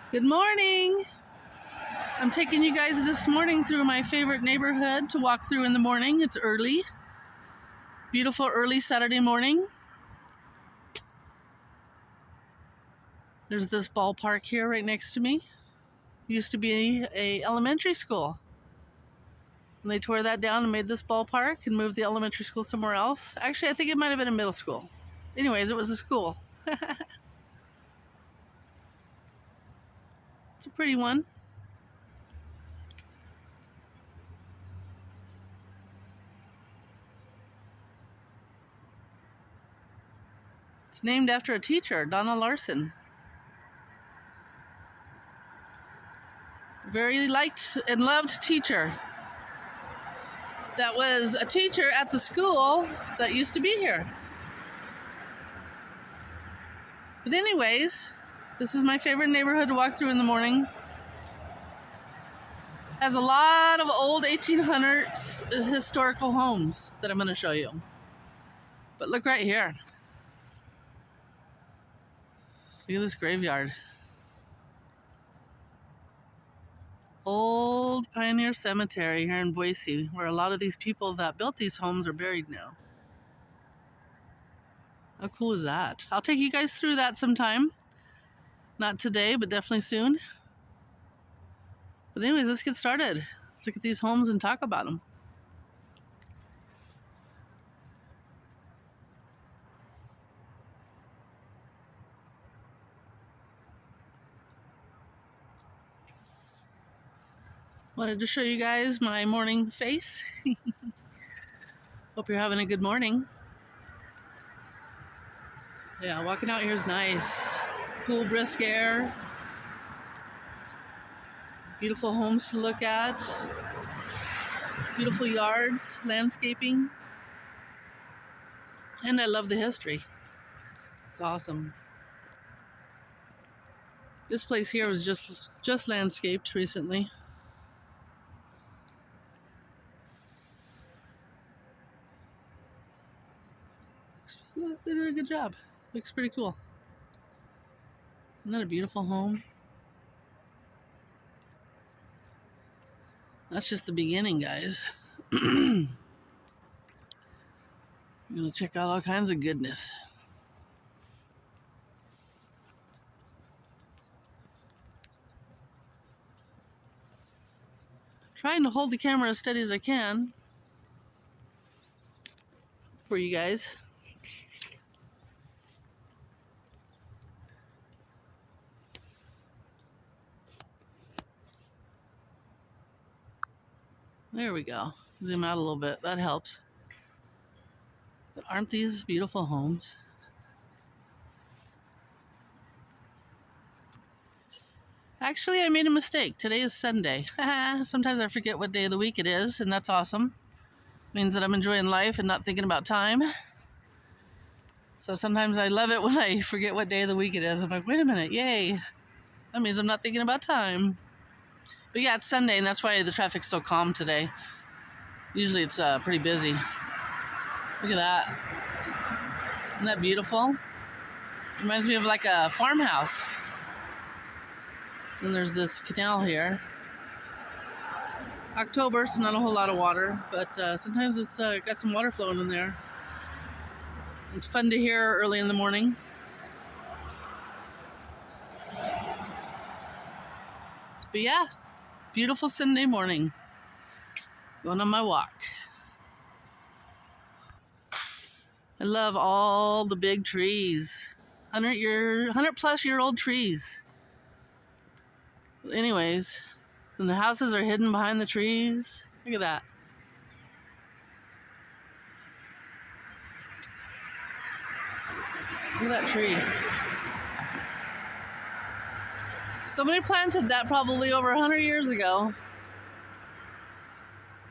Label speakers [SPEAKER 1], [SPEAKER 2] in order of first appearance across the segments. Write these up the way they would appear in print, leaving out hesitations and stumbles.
[SPEAKER 1] Good morning! I'm taking you guys this morning through my favorite neighborhood to walk through in the morning. It's early. Beautiful early Saturday morning. There's this ballpark here right next to me. Used to be a elementary school. And they tore that down and made this ballpark and moved the elementary school somewhere else. Actually, I think it might have been a middle school. Anyways, it was a school. It's a pretty one. It's named after a teacher, Donna Larson. Very liked and loved teacher. That was a teacher at the school that used to be here. But anyways, this is my favorite neighborhood to walk through in the morning. Has a lot of old 1800s historical homes that I'm going to show you. But look right here. Look at this graveyard. Old Pioneer Cemetery here in Boise, where a lot of these people that built these homes are buried now. How cool is that? I'll take you guys through that sometime. Not today, but definitely soon. But anyways, let's get started. Let's look at these homes and talk about them. Wanted to show you guys my morning face. Hope you're having a good morning. Yeah, walking out here is nice. Cool, brisk air. Beautiful homes to look at. Beautiful yards, landscaping. And I love the history. It's awesome. This place here was just landscaped recently. They did a good job. Looks pretty cool. Isn't that a beautiful home? That's just the beginning, guys. I'm gonna check out all kinds of goodness. Trying to hold the camera as steady as I can for you guys. There we go. Zoom out a little bit. That helps. But aren't these beautiful homes? Actually, I made a mistake. Today is Sunday. Sometimes I forget what day of the week it is, and that's awesome. Means that I'm enjoying life and not thinking about time. So sometimes I love it when I forget what day of the week it is. I'm like, wait a minute, yay. That means I'm not thinking about time. But yeah, it's Sunday, and that's why the traffic's so calm today. Usually it's pretty busy. Look at that. Isn't that beautiful? Reminds me of like a farmhouse. And there's this canal here. October, so not a whole lot of water, but sometimes it's got some water flowing in there. It's fun to hear early in the morning. But yeah, beautiful Sunday morning. Going on my walk. I love all the big trees. 100 plus year old trees. Anyways, and the houses are hidden behind the trees. Look at that. Look at that tree. Somebody planted that probably over 100 years ago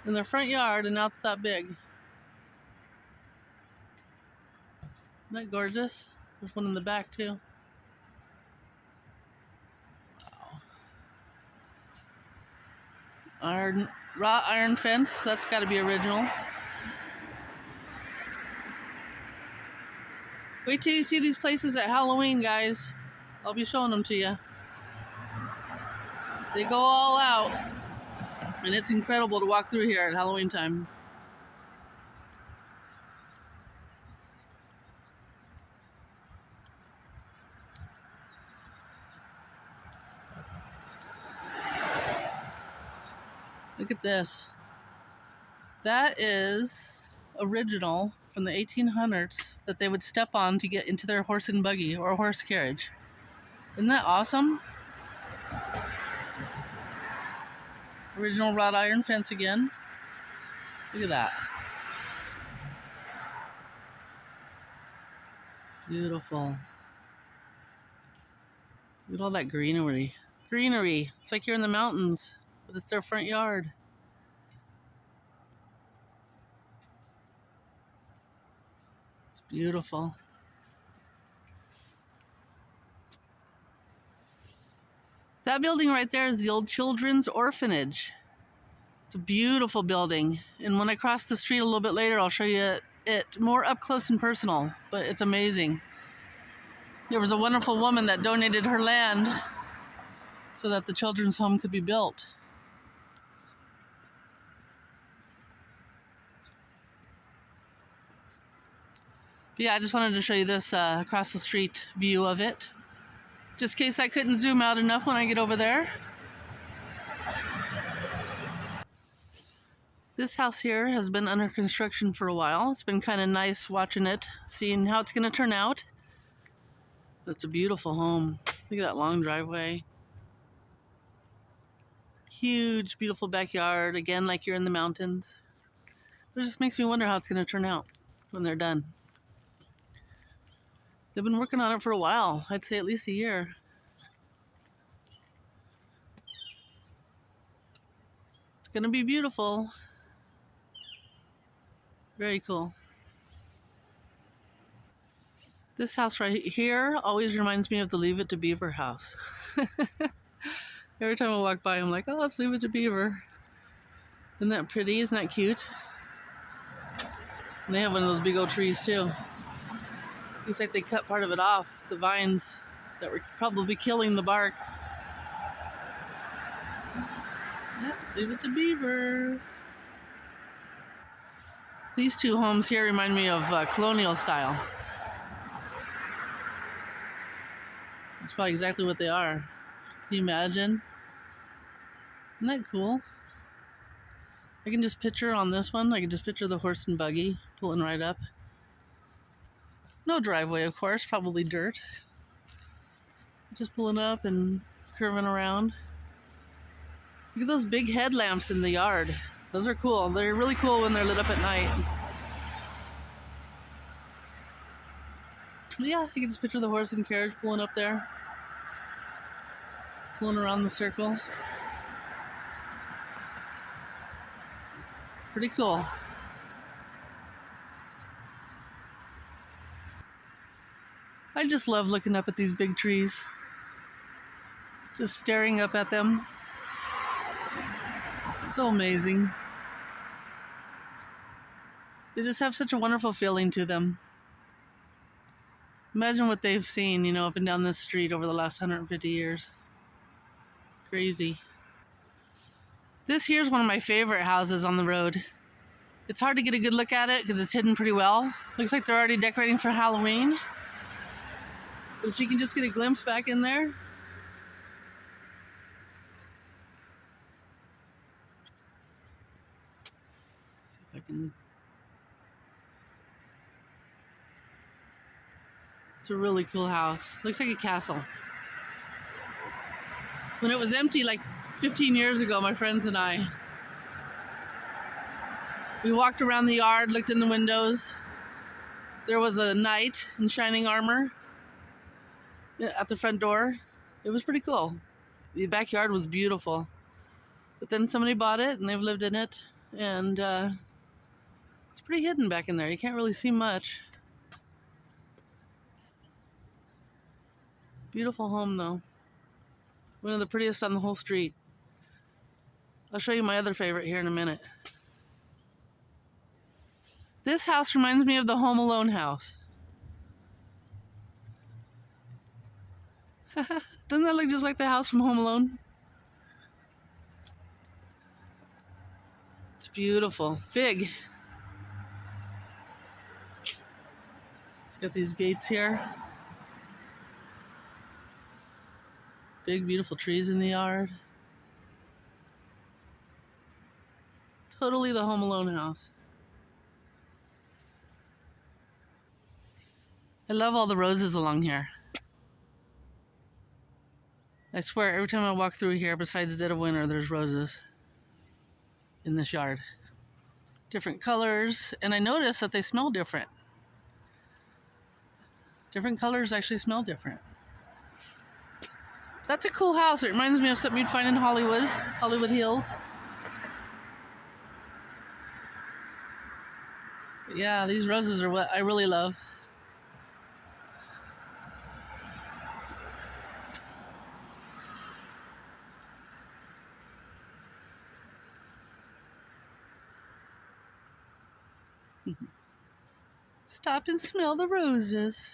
[SPEAKER 1] in their front yard, and now it's that big. Isn't that gorgeous? There's one in the back too. Wow. Raw iron fence. That's got to be original. Wait till you see these places at Halloween, guys. I'll be showing them to you. They go all out, and it's incredible to walk through here at Halloween time. Look at this. That is original from the 1800s that they would step on to get into their horse and buggy or horse carriage. Isn't that awesome? Original wrought iron fence again. Look at that. Beautiful. Look at all that greenery. Greenery. It's like you're in the mountains, but it's their front yard. It's beautiful. That building right there is the old children's orphanage. It's a beautiful building. And when I cross the street a little bit later, I'll show you it more up close and personal, but it's amazing. There was a wonderful woman that donated her land so that the children's home could be built. But yeah, I just wanted to show you this across the street view of it, just in case I couldn't zoom out enough when I get over there. This house here has been under construction for a while. It's been kind of nice watching it, seeing how it's going to turn out. It's a beautiful home. Look at that long driveway. Huge, beautiful backyard. Again, like you're in the mountains. It just makes me wonder how it's going to turn out when they're done. They've been working on it for a while. I'd say at least a year. It's going to be beautiful. Very cool. This house right here always reminds me of the Leave It to Beaver house. Every time I walk by, I'm like, oh, let's Leave It to Beaver. Isn't that pretty? Isn't that cute? And they have one of those big old trees too. Looks like they cut part of it off, the vines that were probably killing the bark. Yep, Leave It to Beaver. These two homes here remind me of colonial style. That's probably exactly what they are. Can you imagine? Isn't that cool? I can just picture on this one, I can just picture the horse and buggy pulling right up. No driveway, of course, probably dirt. Just pulling up and curving around. Look at those big headlamps in the yard. Those are cool. They're really cool when they're lit up at night. But yeah, you can just picture the horse and carriage pulling up there. Pulling around the circle. Pretty cool. I just love looking up at these big trees. Just staring up at them. So amazing. They just have such a wonderful feeling to them. Imagine what they've seen, up and down this street over the last 150 years. Crazy. This here's one of my favorite houses on the road. It's hard to get a good look at it because it's hidden pretty well. Looks like they're already decorating for Halloween. But if you can just get a glimpse back in there. See if I can. It's a really cool house. Looks like a castle. When it was empty like 15 years ago, my friends and I, we walked around the yard, looked in the windows. There was a knight in shining armor at the front door. It was pretty cool. The backyard was beautiful. But then somebody bought it and they've lived in it. And it's pretty hidden back in there. You can't really see much. Beautiful home though. One of the prettiest on the whole street. I'll show you my other favorite here in a minute. This house reminds me of the Home Alone house. Doesn't that look just like the house from Home Alone? beautiful. Big. It's got these gates here. Big, beautiful trees in the yard. Totally the Home Alone house. I love all the roses along here. I swear, every time I walk through here, besides dead of winter, there's roses in this yard. Different colors, and I notice that they smell different. Different colors actually smell different. That's a cool house. It reminds me of something you'd find in Hollywood, Hollywood Hills. But yeah, these roses are what I really love. Stop and smell the roses.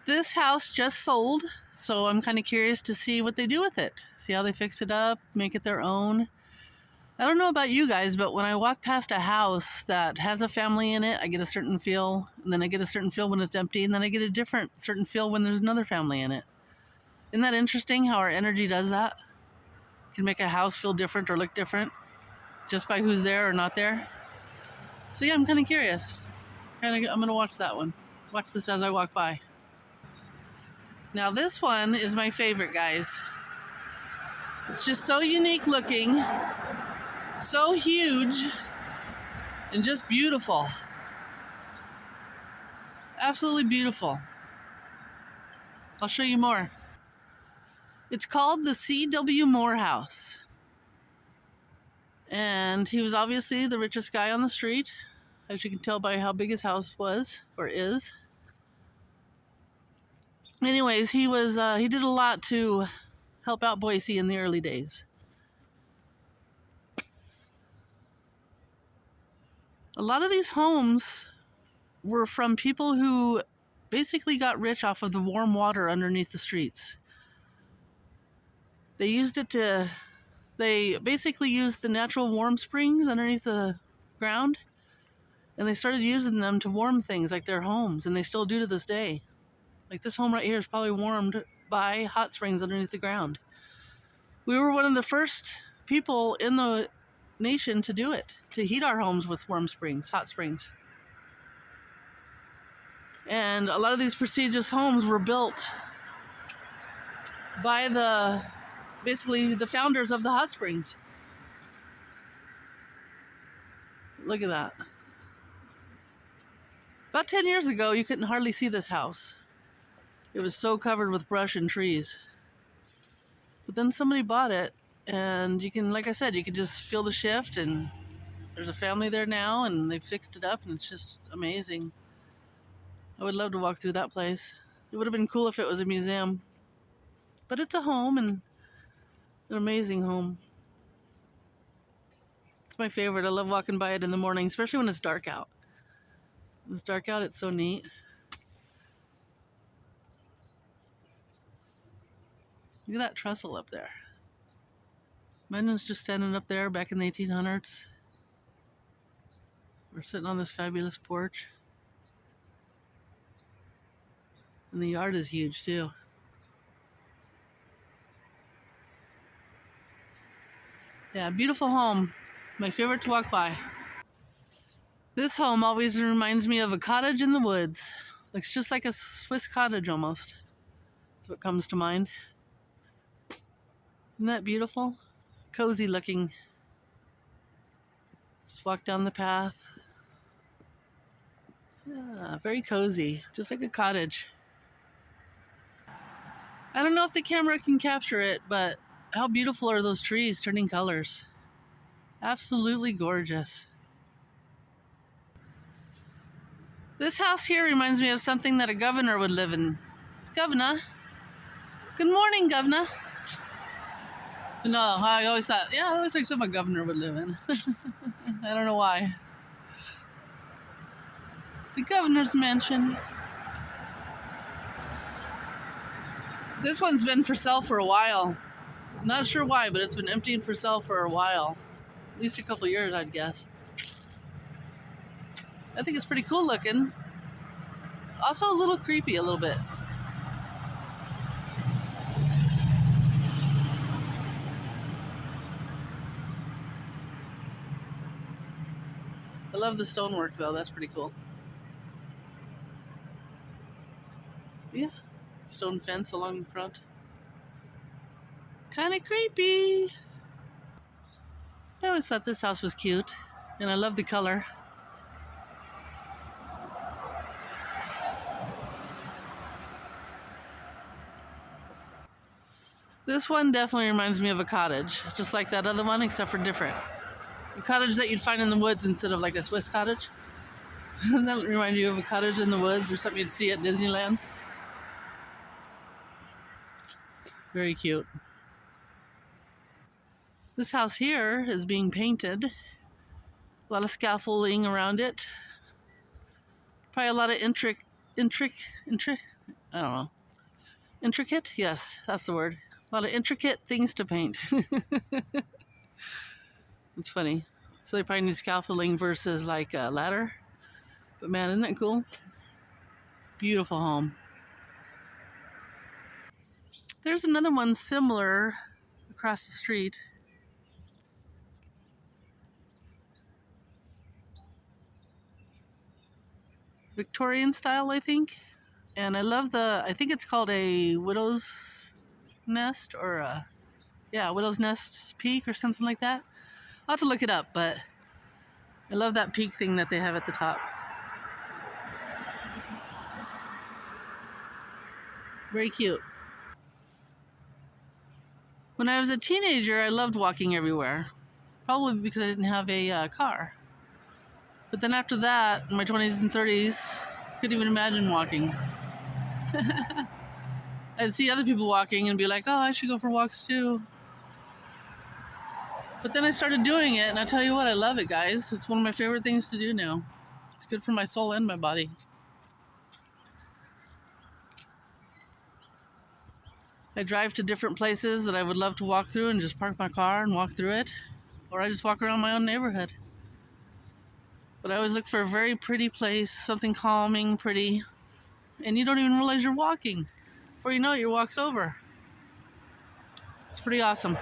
[SPEAKER 1] This house just sold, so I'm kind of curious to see what they do with it. See how they fix it up, make it their own. I don't know about you guys, but when I walk past a house that has a family in it, I get a certain feel, and then I get a certain feel when it's empty, and then I get a different certain feel when there's another family in it. Isn't that interesting how our energy does that? It can make a house feel different or look different just by who's there or not there. So yeah, I'm kind of curious. I'm gonna watch that one. Watch this as I walk by. Now this one is my favorite, guys. It's just so unique looking, so huge, and just beautiful. Absolutely beautiful. I'll show you more. It's called the C.W. Moore House. And he was obviously the richest guy on the street, as you can tell by how big his house was, or is. Anyways, he did a lot to help out Boise in the early days. A lot of these homes were from people who basically got rich off of the warm water underneath the streets. They basically used the natural warm springs underneath the ground, and they started using them to warm things like their homes, and they still do to this day. Like this home right here is probably warmed by hot springs underneath the ground. We were one of the first people in the nation to do it, to heat our homes with warm springs, hot springs. And a lot of these prestigious homes were built by basically the founders of the hot springs. Look at that. About 10 years ago, you couldn't hardly see this house. It was so covered with brush and trees. But then somebody bought it, and you can, like I said, you can just feel the shift, and there's a family there now, and they've fixed it up, and it's just amazing. I would love to walk through that place. It would have been cool if it was a museum. But it's a home, and an amazing home. It's my favorite. I love walking by it in the morning, especially when it's dark out. When it's dark out, it's so neat. Look at that trestle up there. Mine was just standing up there back in the 1800s. We're sitting on this fabulous porch. And the yard is huge too. Yeah, beautiful home. My favorite to walk by. This home always reminds me of a cottage in the woods. Looks just like a Swiss cottage almost. That's what comes to mind. Isn't that beautiful? Cozy looking. Just walk down the path. Yeah, very cozy, just like a cottage. I don't know if the camera can capture it, but how beautiful are those trees turning colors? Absolutely gorgeous. This house here reminds me of something that a governor would live in. Governor? Good morning, Governor. No, I always thought, yeah, it looks like something a governor would live in. I don't know why. The governor's mansion. This one's been for sale for a while. Not sure why, but it's been emptying for sale for a while. At least a couple years, I'd guess. I think it's pretty cool looking. Also a little creepy, a little bit. I love the stonework though, that's pretty cool. Yeah, stone fence along the front. Kind of creepy. I always thought this house was cute, and I love the color. This one definitely reminds me of a cottage, just like that other one, except for different. A cottage that you'd find in the woods instead of like a Swiss cottage. Doesn't that remind you of a cottage in the woods or something you'd see at Disneyland? Very cute. This house here is being painted. A lot of scaffolding around it. Probably a lot of I don't know. Intricate? Yes, that's the word. A lot of intricate things to paint. It's funny. So they probably need scaffolding versus like a ladder. But man, isn't that cool? Beautiful home. There's another one similar across the street. Victorian style, I think. And I love I think it's called a widow's nest or widow's nest peak or something like that. I'll have to look it up, but I love that peak thing that they have at the top. Very cute. When I was a teenager, I loved walking everywhere. Probably because I didn't have a car. But then after that, in my 20s and 30s, I couldn't even imagine walking. I'd see other people walking and be like, oh, I should go for walks too. But then I started doing it, and I tell you what, I love it, guys. It's one of my favorite things to do now. It's good for my soul and my body. I drive to different places that I would love to walk through and just park my car and walk through it. Or I just walk around my own neighborhood. But I always look for a very pretty place, something calming, pretty. And you don't even realize you're walking. Before you know it, your walk's over. It's pretty awesome.